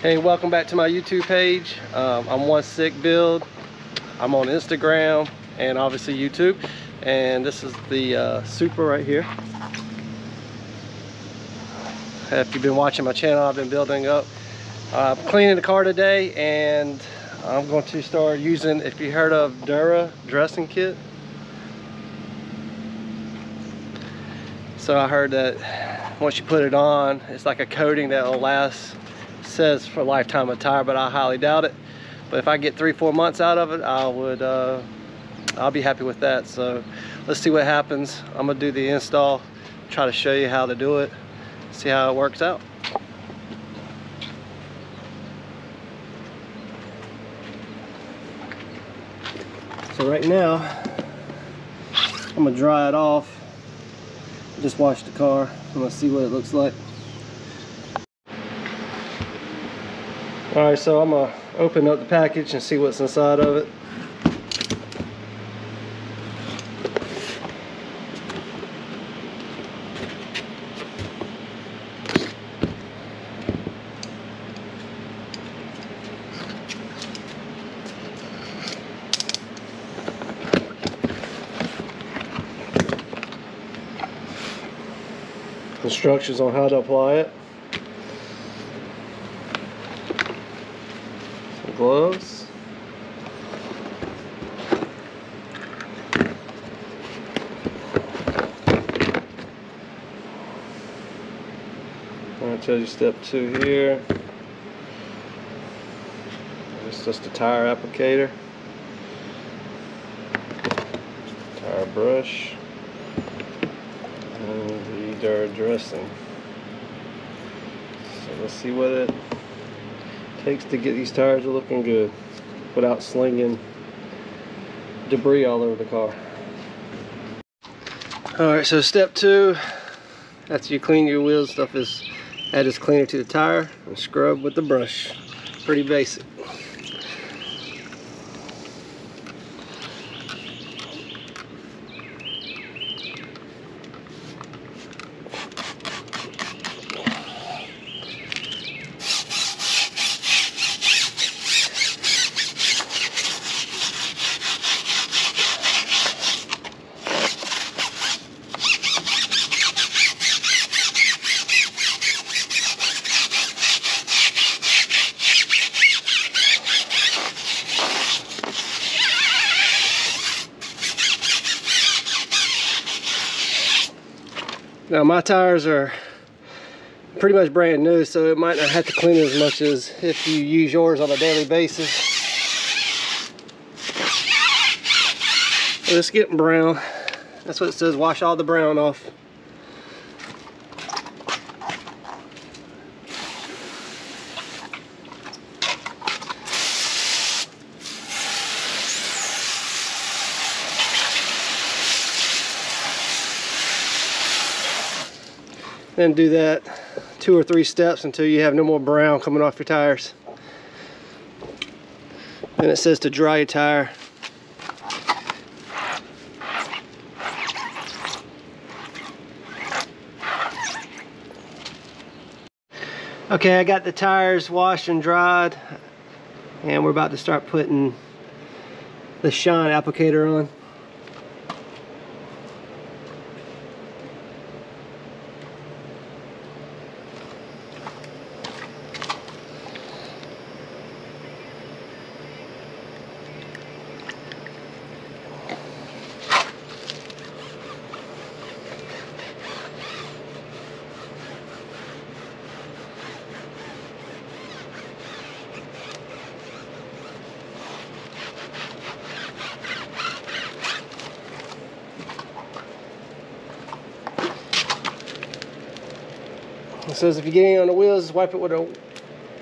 Hey, welcome back to my YouTube page. I'm One Sick Build. I'm on Instagram and obviously YouTube. And this is the Supra right here. If you've been watching my channel, I've been building up. I'm cleaning the car today, and I'm going to start using, if you heard of Dura dressing kit. So I heard that once you put it on, it's like a coating that will last, says for a lifetime of tire, but I highly doubt it. But if I get 3-4 months out of it, I'll be happy with that. So let's see what happens. I'm gonna do the install, try to show you how to do it, see how it works out. So right now, I'm gonna dry it off. Just wash the car. I'm gonna see what it looks like. All right, so I'm gonna open up the package and see what's inside of it. Instructions on how to apply it. Some gloves. I'll tell you step 2 here. It's just a tire applicator. Tire brush. And the Dura dressing. So let's see what it takes to get these tires looking good without slinging debris all over the car. Alright, so step 2, after you clean your wheels, stuff is add this cleaner to the tire and scrub with the brush. Pretty basic. Now my tires are pretty much brand new, so it might not have to clean as much as if you use yours on a daily basis. But it's getting brown. That's what it says, wash all the brown off. Then do that 2 or 3 steps until you have no more brown coming off your tires. Then it says to dry your tire. Okay, I got the tires washed and dried, and we're about to start putting the shine applicator on. It says if you get any on the wheels, wipe it with a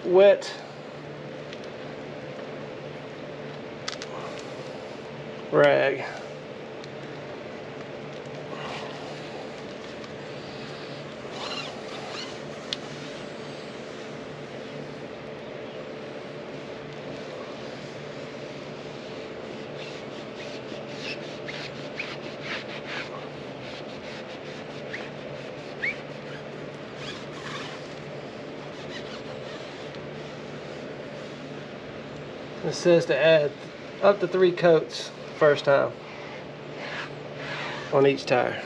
wet rag. It says to add up to 3 coats first time on each tire.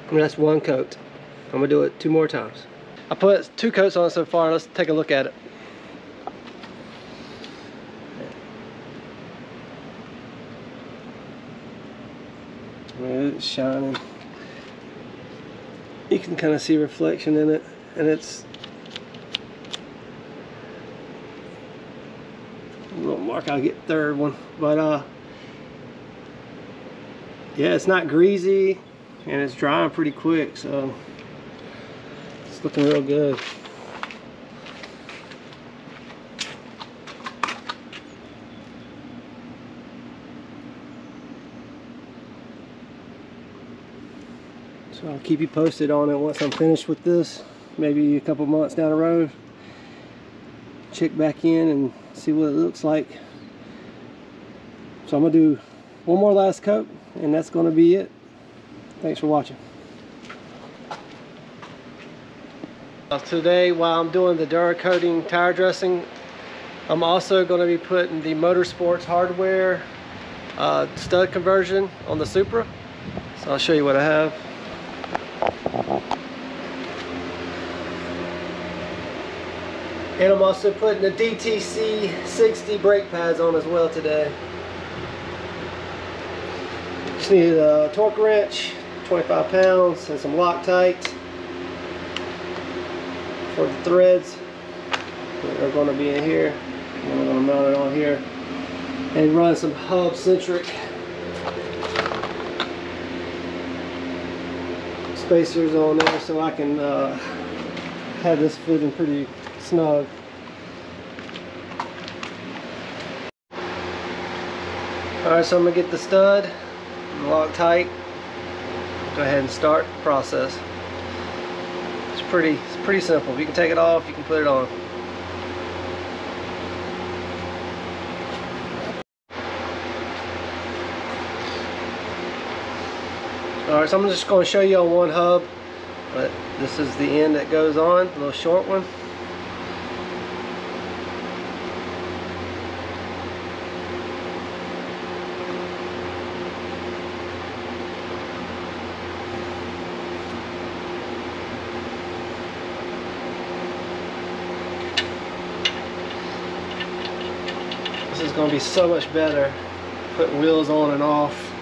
And that's 1 coat. I'm gonna do it 2 more times. I put 2 coats on it so far. Let's take a look at it. It's shining. You can kind of see reflection in it, and it's a little mark. I'll get 3rd one, but yeah, it's not greasy. And it's drying pretty quick, so it's looking real good. So I'll keep you posted on it once I'm finished with this. Maybe a couple months down the road. Check back in and see what it looks like. So I'm gonna do 1 more last coat, and that's gonna be it. Thanks for watching. Today, while I'm doing the Dura coating tire dressing, I'm also going to be putting the Motorsports hardware stud conversion on the Supra. So I'll show you what I have. And I'm also putting the DTC 60 brake pads on as well today. Just need a torque wrench, 25 pounds, and some Loctite for the threads that are going to be in here. I'm going to mount it on here and run some hub centric spacers on there so I can have this fitting pretty snug. Alright, so I'm going to get the stud locked tight. Go ahead and start the process. It's pretty simple. You can take it off, you can put it on. Alright, so I'm just going to show you on one hub, but this is the end that goes on, a little short one. This is going to be so much better putting wheels on and off.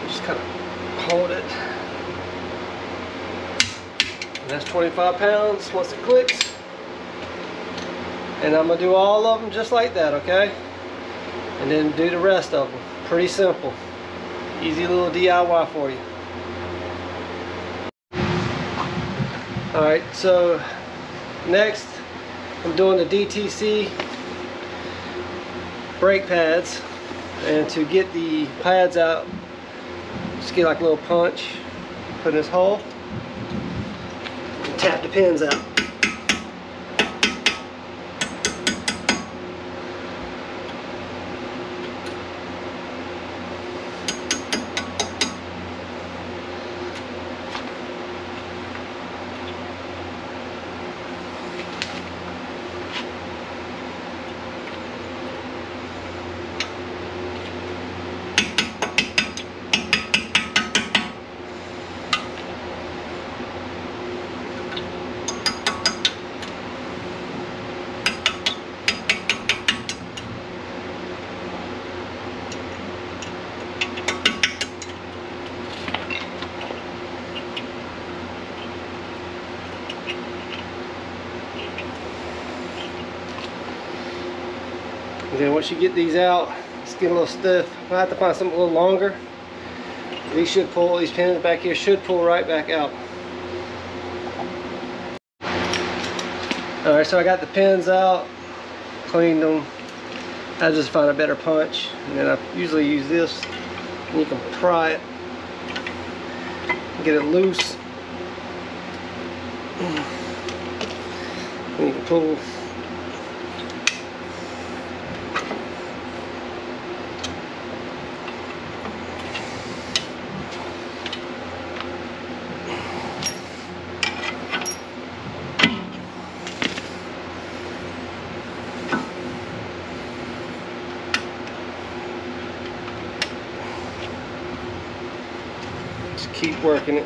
Just kind of hold it, and that's 25 pounds once it clicks. And I'm gonna do all of them just like that, okay? And then do the rest of them. Pretty simple, easy little DIY for you. All right, so next I'm doing the DTC brake pads, and to get the pads out, just get like a little punch, put in this hole, and tap the pins out. And then once you get these out, it's getting a little stiff. I have to find something a little longer. These should pull, these pins back here should pull right back out. Alright, so I got the pins out, cleaned them. I just find a better punch. And then I usually use this, and you can pry it, get it loose. And you can pull. Just keep working it.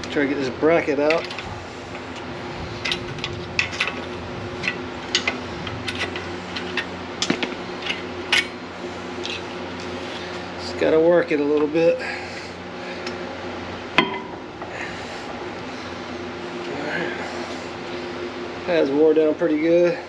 Try to get this bracket out. Just gotta work it a little bit. Alright. Has wore down pretty good.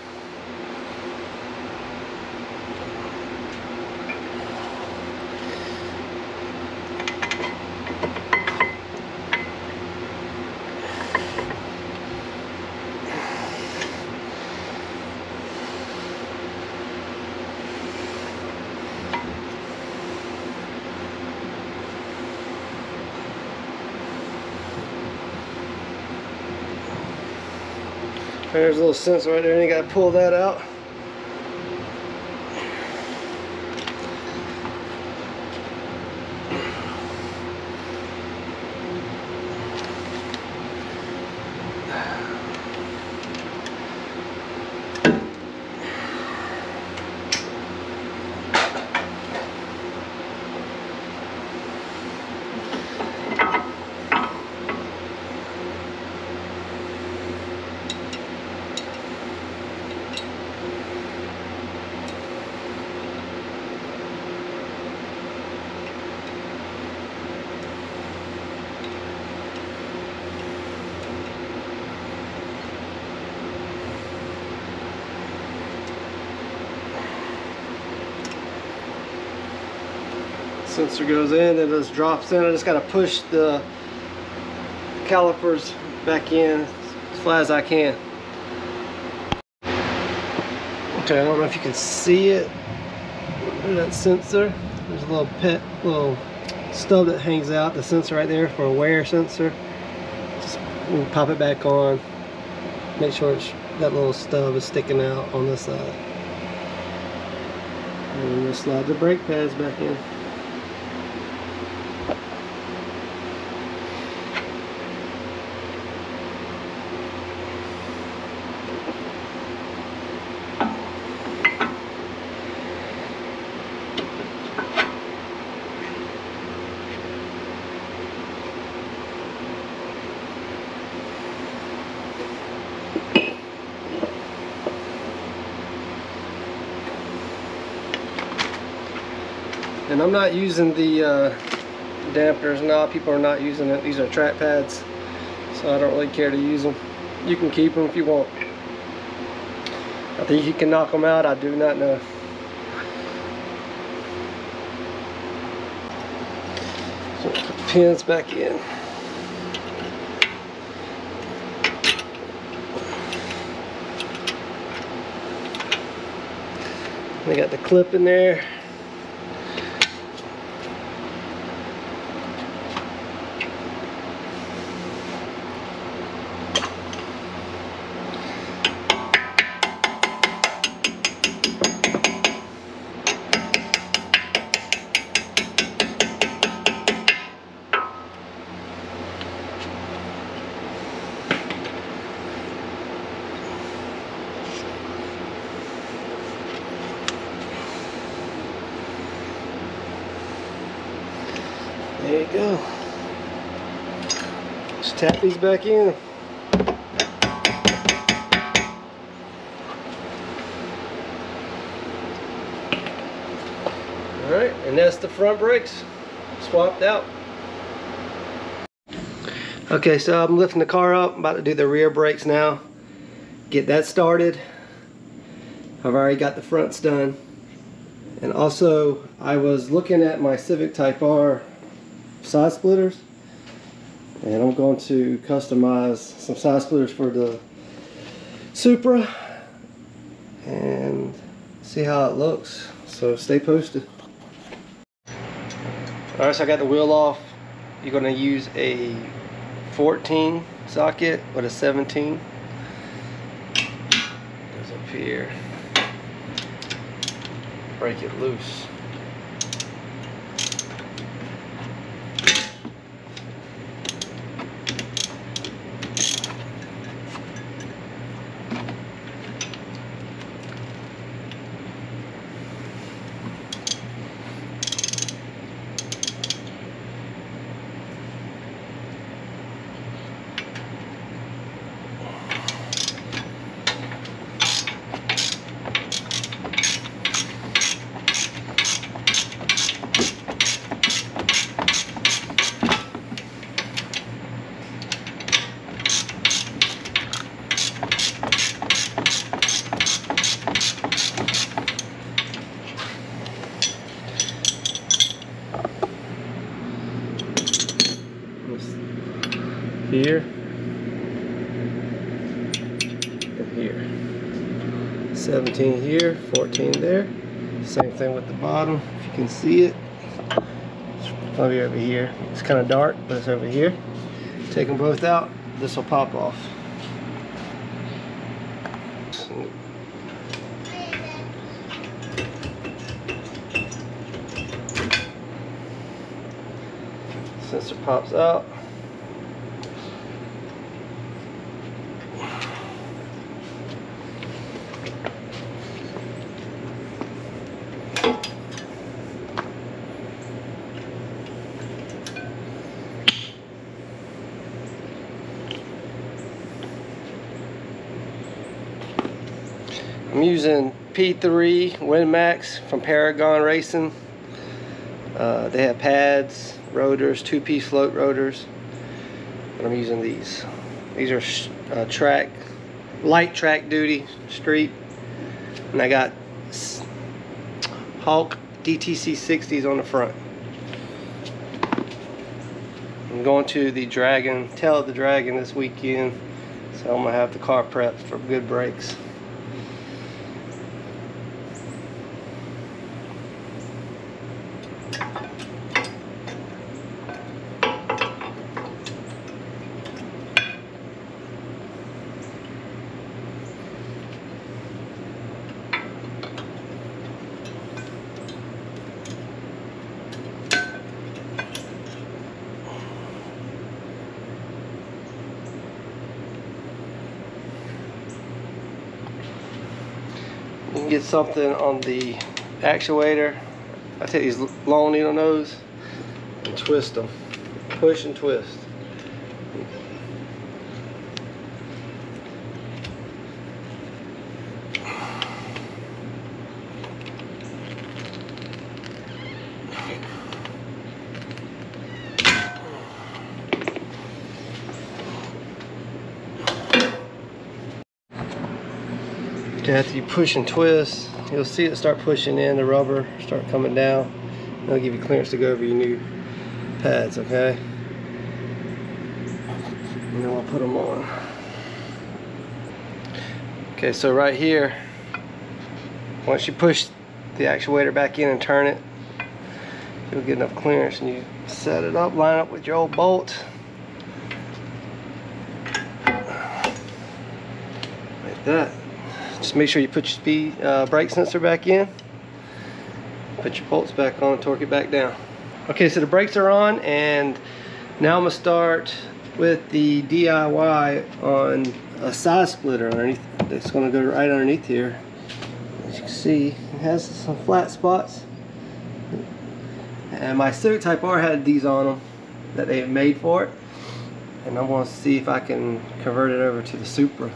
There's a little sensor right there, and you gotta pull that out. Sensor goes in, it just drops in. I just got to push the calipers back in as flat as I can. Okay, I don't know if you can see it. That sensor, there's a little stub that hangs out. The sensor right there for a wear sensor. Just pop it back on. Make sure that little stub is sticking out on this side. And we'll slide the brake pads back in. And I'm not using the dampeners now. People are not using it. These are track pads, so I don't really care to use them. You can keep them if you want. I think you can knock them out. I do not know. So put the pins back in. They got the clip in there. There you go. Just tap these back in. Alright, and that's the front brakes swapped out. Okay, so I'm lifting the car up. I'm about to do the rear brakes now. Get that started. I've already got the fronts done. And also, I was looking at my Civic Type R side splitters. And I'm going to customize some side splitters for the Supra. And see how it looks. So stay posted. Alright, so I got the wheel off. You're going to use a 14 socket with a 17. Goes up here. Break it loose. Here and here. 17 here, 14 there. Same thing with the bottom, if you can see it. It's probably over here. It's kind of dark, but it's over here. Take them both out, this will pop off. Sensor pops out. I'm using P3 WinMax from Paragon Racing. They have pads, rotors, two-piece float rotors. But I'm using these. These are light track duty street. And I got Hawk DTC 60s on the front. I'm going to the Tail of the Dragon this weekend. So I'm gonna have the car prepped for good brakes. You can get something on the actuator. I take these long needle nose and twist them. Push and twist. After you push and twist, you'll see it start pushing in, the rubber start coming down. That'll give you clearance to go over your new pads, okay? And then we'll put them on. Okay, so right here, once you push the actuator back in and turn it, you'll get enough clearance, and you set it up, line up with your old bolt. Like that. Just make sure you put your speed brake sensor back in, put your bolts back on, torque it back down. Okay, so the brakes are on, and now I'm gonna start with the DIY on a side splitter underneath. It's gonna go right underneath here. As you can see, it has some flat spots. It And my Civic Type R had these on them that they made for it, and I want to see if I can convert it over to the Supra,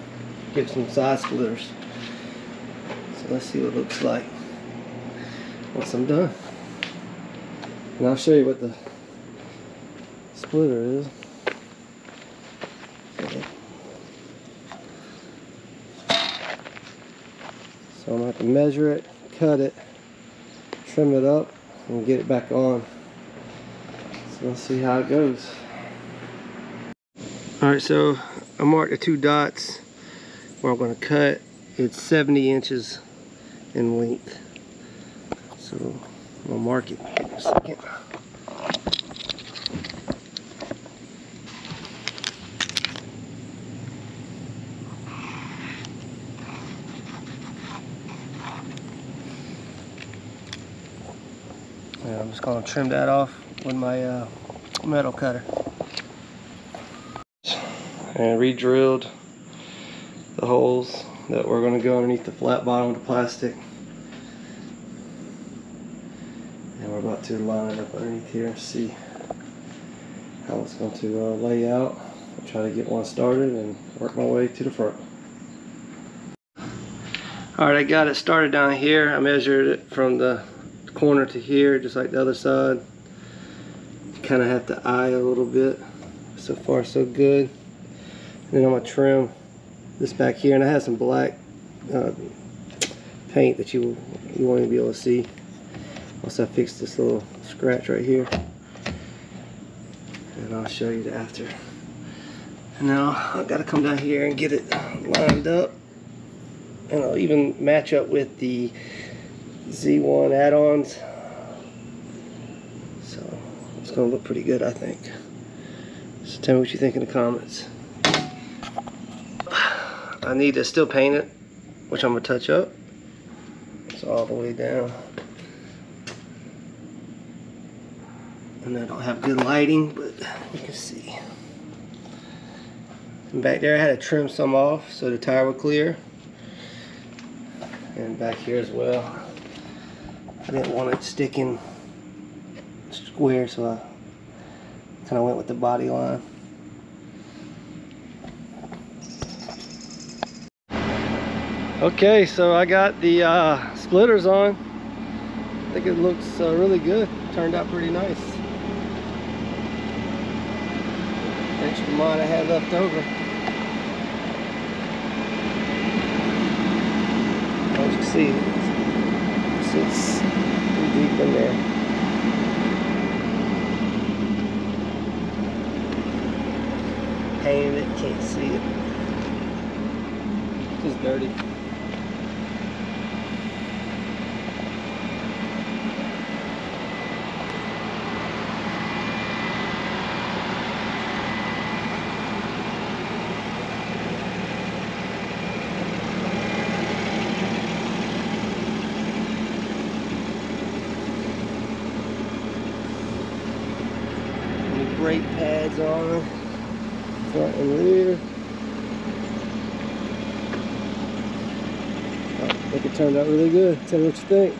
get some side splitters. So let's see what it looks like once I'm done, and I'll show you what the splitter is. So I'm going to have to measure it, cut it, trim it up, and get it back on. So let's see how it goes. Alright, so I marked the 2 dots where I'm going to cut. It's 70 inches in length. So I'm going to mark it in a second. And I'm just going to trim that off with my metal cutter. And re-drilled the holes that were going to go underneath the flat bottom of the plastic. And we're about to line it up underneath here and see how it's going to lay out. I'll try to get one started and work my way to the front. Alright, I got it started down here. I measured it from the corner to here, just like the other side. Kind of have to eye a little bit. So far so good. And then I'm going to trim this back here, and I have some black paint that you won't even be able to see once I fix this little scratch right here, and I'll show you the after. And now I've got to come down here and get it lined up, and I'll even match up with the Z1 add-ons, so it's going to look pretty good, I think. So tell me what you think in the comments. I need to still paint it, which I'm going to touch up. It's all the way down. And I don't have good lighting, but you can see. And back there I had to trim some off so the tire would clear. And back here as well. I didn't want it sticking square, so I kind of went with the body line. Okay, so I got the splitters on. I think it looks really good. Turned out pretty nice. Extra mod I had left over. As you can see, it's pretty deep in there. Painted it, can't see it. It's just dirty. Brake pads on front and rear. I think it turned out really good. Tell me what you think.